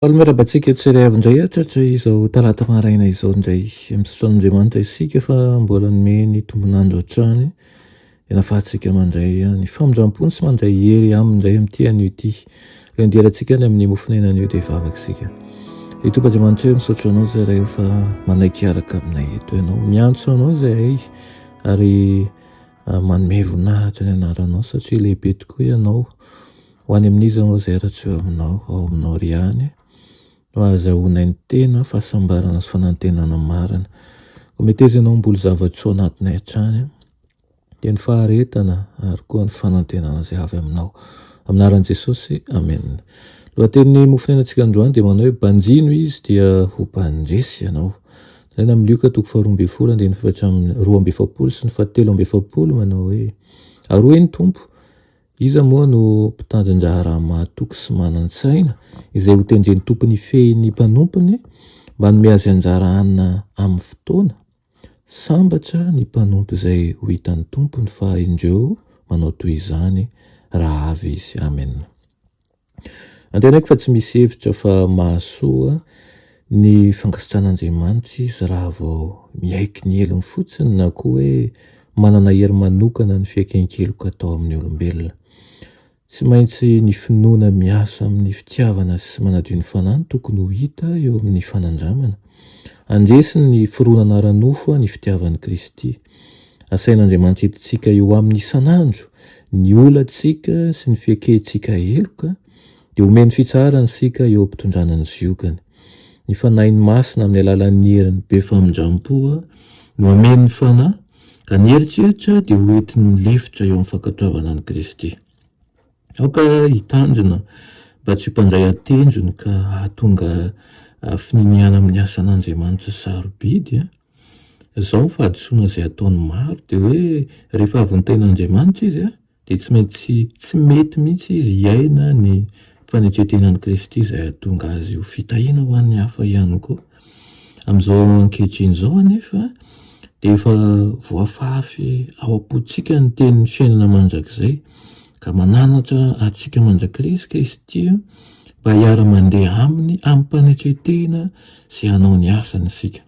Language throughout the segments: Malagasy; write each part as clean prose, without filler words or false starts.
Alomerabantsika tsiraiavy indray tratra izao talata maraina izao indray misaotran'Andriamanitra isika fa mbola nomeny tombonandro hatrany dia nahafahantsika mandray ny famindram-pony sy mandray hery amindray amin'ity anio ity ka indierantsika ny amin'ny mofinaina anio dia vavaka isika. Tompandriamanitra misaotra anao zay raha fa manaiky araka aminay eto ianao miantso anao zay ary manome voninahitra ny anaranao satria lehibe tokoa ianao ho any amin'izy anao zay ratsy eo aminao ao aminao riany no ahazahoana ny tena fahasambarana sy fanantenana marina. Ko mety izy ianao mbola zavatra ao anatinay hatrany dia ny faharetana ary koa ny fanantenana izay avy aminao. Amin'ny anaran'i Jesosy, amen. Lohatenin'ny mofinainantsika androany dia manao hoe banjino izy dia ho mpandresy ianao. Zay amin'ny Lioka 2:24 sy ny 7:7 manao hoe aroeny Tompo, iza moa no mpitandrin-draharaha mahatoky sy manan-tsaina izay ho tendren'ny tompony fehiny mpanompony mba hanome azy anjara hanina amin'ny fotoana. Sambatra ny mpanompo izay ho hitan'ny tompony fa indreo manao toy izany raha avy izy. Amen. Antenaiko fa tsy misy hevitra fa mahasoa ny fankasitran'Andriamanitra izy raha vao miaiky ny heliny fotsiny na koa hoe manana hery manokana ny fiaiken-keloka atao amin'ny olombelona. Tsy maintsy ny finoana miasa amin'ny fitiavana sy manadio ny fanahy tokony ho hita eo amin'ny fanandramana. Andresiny ny fironana ara-nofo ny fitiavan'i Kristy. Asain'Andriamanitra hitintsika eo amin'ny isan'andro ny olantsika sy ny fiakentsika heloka dia omeny fitsarana sika eo ampitondrana ny ziokany. Ny fanahin'ny masina amin'ny alalan'ny heriny be famindram-poa no ameny ny fanahy ka ny heritreritra dia hoentin'ny lefitra eo amin'ny fankatoavana ny Kristy. Aoka hitandrina mba tsy mpandray atendrony ka hahatonga fininiana amin'ny asan'Andriamanitra sarobidy. Izao ny fahadisoana izay ataony maro dia hoe rehefa avy nitain'Andriamanitra izy dia tsy maintsy tsy mety mihitsy izy hiaina ny fanetretenan'i Kristy izay hahatonga azy ho fitahiana ho an'ny hafa ihany koa. Amin'izao ankehitriny izao anefa dia efa voafafy ao am-pontsika ny tenin'ny fiainana mandrakizay ka mananatra antsika mandrakizay Kristy mba hiara-mandeha aminy amin'ny mpanetretena sy hanao ny asany isika.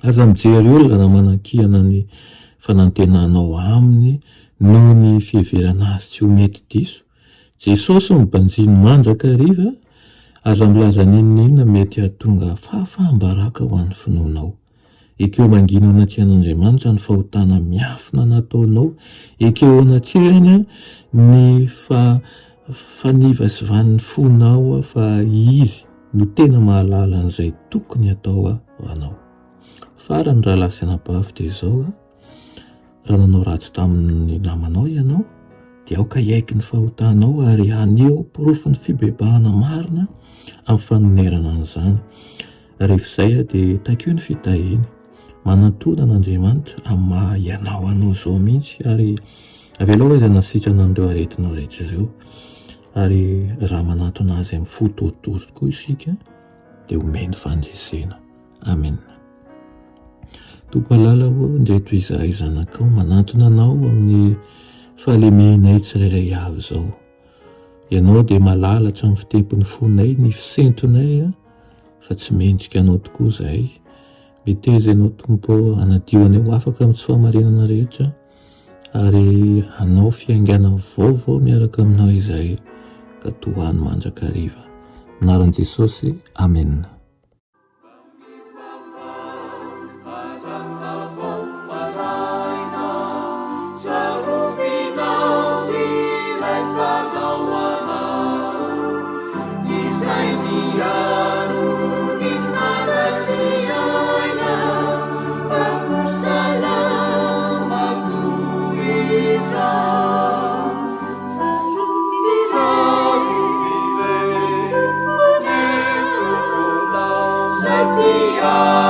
Aza mijery olona manan-kihana ny fanantenanao aminy noho ny fiheverana azy tsy ho mety diso. Jesosy ny banjiny mandraka hariva aza milaza n'inona mety hahatonga fahafahambaraka ho an'ny finoanao. Ekeo mangina anaty an'Andriamanitra ny fahotana miafina nataonao. Ekeo anatrehany ny faniva sy van'ny fonao fa izy no tena mahalala an'izay tokony atao anao. Farany raha lasa anabavy dia izao raha nanao ratsy tamin'ny namanao ianao dia aoka hiaiky ny fahotanao ary aneo porofo ny fibebahana marina amin'ny fanonerana an'izany. Rehefa izay dia takeo ny fitahiany. Manantona an'Andriamanitra amin'ny maha ianao anao izao mihitsy ary avelao izy hanasitrana an'ireo aretinao rehetra ireo ary raha manantona azy amin'ny fo toritory tokoa isika dia omeny fandresena. Amen. Tompo-malala ho indray toy izahay zanakao manantona anao amin'ny fahalemenay tsirairay avy izao. Ianao dia malalatra amin'ny fitempin'ny fonay ny fisentonay fa tsy mendrika anao tokoa izahay. Miteza ianao Tompo hanadio anay ho afaka amin'ny tsy fahamarinana rehetra ary hanao fiainganana vaovao miaraka aminao izahay ka tohany mandrakariva. Anaran'i Jesosy, amen. Yeah.